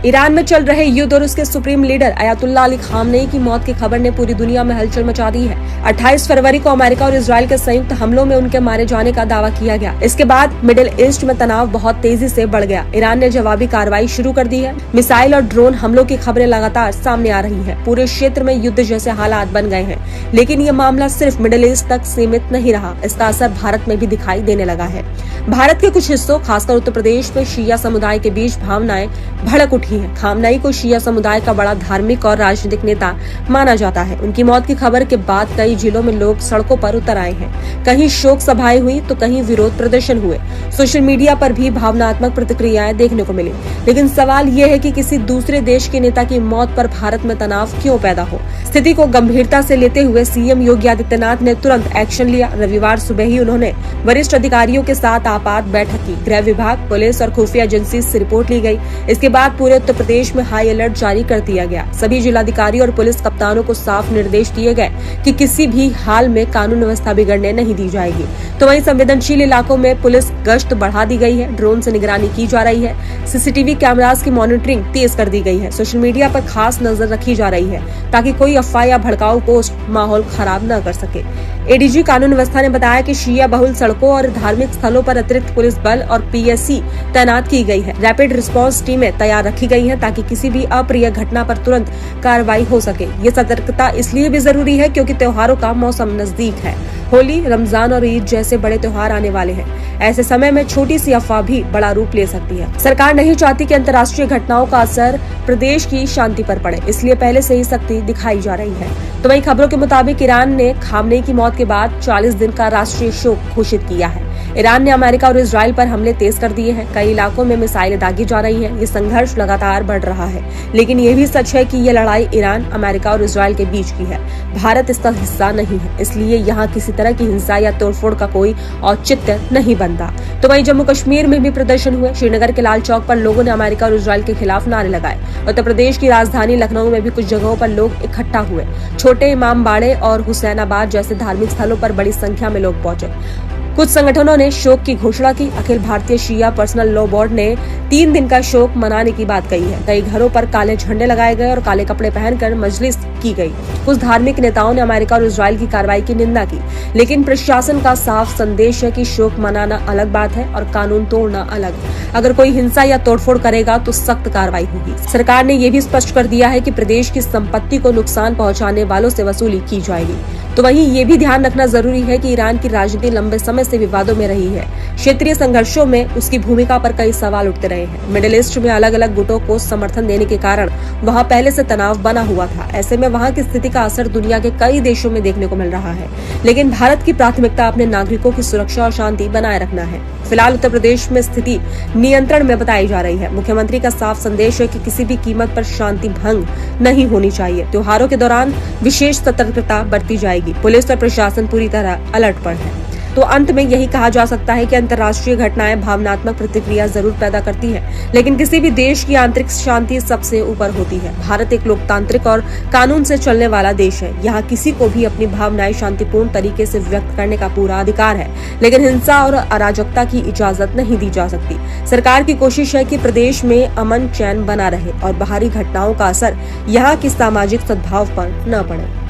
Iran में चल रहे युद्ध और उसके supreme leader Ayatollah Ali Khamenei की मौत की खबर ने पूरी दुनिया में हलचल मचा दी है। 28 फरवरी को अमेरिका और इजराइल के संयुक्त हमलों में उनके मारे जाने का दावा किया गया। इसके बाद मिडिल ईस्ट में तनाव बहुत तेजी से बढ़ गया। ईरान ने जवाबी कार्रवाई शुरू कर दी है। मिसाइल और ड्रोन हमलों की खबरें लगातार सामने आ रही है। पूरे क्षेत्र में युद्ध जैसे हालात बन गए हैं। लेकिन ये मामला सिर्फ मिडिल ईस्ट तक सीमित नहीं रहा, इसका असर भारत में भी दिखाई देने लगा है। भारत के कुछ हिस्सों, खासकर उत्तर प्रदेश में शिया समुदाय के बीच भावनाएं भड़क उठी हैं। खामनेई को शिया समुदाय का बड़ा धार्मिक और राजनीतिक नेता माना जाता है। उनकी मौत की खबर के बाद कई जिलों में लोग सड़कों पर उतर आए हैं। कहीं शोक सभाएं हुई तो कहीं विरोध प्रदर्शन हुए। सोशल मीडिया पर भी भावनात्मक प्रतिक्रियाएं देखने को मिली। लेकिन सवाल ये है कि किसी दूसरे देश के नेता की मौत पर भारत में तनाव क्यों पैदा हो। स्थिति को गंभीरता से लेते हुए सीएम योगी आदित्यनाथ ने तुरंत एक्शन लिया। रविवार सुबह ही उन्होंने वरिष्ठ अधिकारियों के साथ आपात बैठक की। गृह विभाग, पुलिस और खुफिया एजेंसी से रिपोर्ट ली गई। इसके बाद पूरे उत्तर प्रदेश में हाई अलर्ट जारी कर दिया गया। सभी जिलाधिकारी और पुलिस कप्तानों को साफ निर्देश दिए गए कि किसी भी हाल में कानून व्यवस्था बिगड़ने नहीं दी जाएगी। तो वहीं संवेदनशील इलाकों में पुलिस गश्त बढ़ा दी गई है। ड्रोन से निगरानी की जा रही है। सीसीटीवी कैमरास की मॉनिटरिंग तेज कर दी गई है। सोशल मीडिया पर खास नजर रखी जा रही है ताकि कोई अफवाह या भड़काऊ पोस्ट माहौल खराब न कर सके। एडीजी कानून व्यवस्था ने बताया कि शिया बहुल सड़कों और धार्मिक स्थलों पर अतिरिक्त पुलिस बल और पीएससी तैनात की गई है। रैपिड रिस्पांस टीमें तैयार रखी गई हैं ताकि किसी भी अप्रिय घटना पर तुरंत कार्रवाई हो सके। ये सतर्कता इसलिए भी जरूरी है क्योंकि त्योहारों का मौसम नजदीक है। होली, रमजान और ईद जैसे बड़े त्योहार आने वाले हैं। ऐसे समय में छोटी सी अफवाह भी बड़ा रूप ले सकती है। सरकार नहीं चाहती कि अंतर्राष्ट्रीय घटनाओं का असर प्रदेश की शांति पर पड़े, इसलिए पहले से ही सख्ती दिखाई जा रही है। तो वहीं खबरों के मुताबिक ईरान ने खामनेई की मौत के बाद 40 दिन का राष्ट्रीय शोक घोषित किया है। ईरान ने अमेरिका और इजराइल पर हमले तेज कर दिए हैं। कई इलाकों में मिसाइलें दागी जा रही हैं। ये संघर्ष लगातार बढ़ रहा है। लेकिन ये भी सच है कि ये लड़ाई ईरान, अमेरिका और इजराइल के बीच की है। भारत इसका हिस्सा नहीं है, इसलिए यहाँ किसी तरह की हिंसा या तोड़फोड़ का कोई औचित्य नहीं बनता। तो वहीं जम्मू कश्मीर में भी प्रदर्शन हुए। श्रीनगर के लाल चौक पर लोगों ने अमेरिका और इजराइल के खिलाफ नारे लगाए। उत्तर प्रदेश की राजधानी लखनऊ में भी कुछ जगहों पर लोग इकट्ठा हुए। छोटे इमामबाड़े और हुसैनाबाद जैसे धार्मिक स्थलों पर बड़ी संख्या में लोग पहुंचे। कुछ संगठनों ने शोक की घोषणा की। अखिल भारतीय शिया पर्सनल लॉ बोर्ड ने 3 दिन का शोक मनाने की बात कही है। कई घरों पर काले झंडे लगाए गए और काले कपड़े पहनकर मजलिस की गई। कुछ धार्मिक नेताओं ने अमेरिका और इजराइल की कार्रवाई की निंदा की। लेकिन प्रशासन का साफ संदेश है कि शोक मनाना अलग बात है और कानून तोड़ना अलग। अगर कोई हिंसा या तोड़फोड़ करेगा तो सख्त कार्रवाई होगी। सरकार ने ये भी स्पष्ट कर दिया है कि प्रदेश की संपत्ति को नुकसान पहुँचाने वालों से वसूली की जाएगी। तो वहीं ये भी ध्यान रखना जरूरी है कि ईरान की राजनीति लंबे समय से विवादों में रही है। क्षेत्रीय संघर्षों में उसकी भूमिका पर कई सवाल उठते रहे हैं। मिडिल ईस्ट में अलग अलग गुटों को समर्थन देने के कारण वहां पहले से तनाव बना हुआ था। ऐसे में वहां की स्थिति का असर दुनिया के कई देशों में देखने को मिल रहा है। लेकिन भारत की प्राथमिकता अपने नागरिकों की सुरक्षा और शांति बनाए रखना है। फिलहाल उत्तर प्रदेश में स्थिति नियंत्रण में बताई जा रही है। मुख्यमंत्री का साफ संदेश है कि किसी भी कीमत पर शांति भंग नहीं होनी चाहिए। त्योहारों के दौरान विशेष सतर्कता बरती जाएगी। पुलिस और प्रशासन पूरी तरह अलर्ट पर है। तो अंत में यही कहा जा सकता है कि अंतर्राष्ट्रीय घटनाएं भावनात्मक प्रतिक्रिया जरूर पैदा करती हैं, लेकिन किसी भी देश की आंतरिक शांति सबसे ऊपर होती है। भारत एक लोकतांत्रिक और कानून से चलने वाला देश है। यहाँ किसी को भी अपनी भावनाएं शांतिपूर्ण तरीके से व्यक्त करने का पूरा अधिकार है, लेकिन हिंसा और अराजकता की इजाजत नहीं दी जा सकती। सरकार की कोशिश है कि प्रदेश में अमन चैन बना रहे और बाहरी घटनाओं का असर यहाँ की सामाजिक सद्भाव पर न पड़े।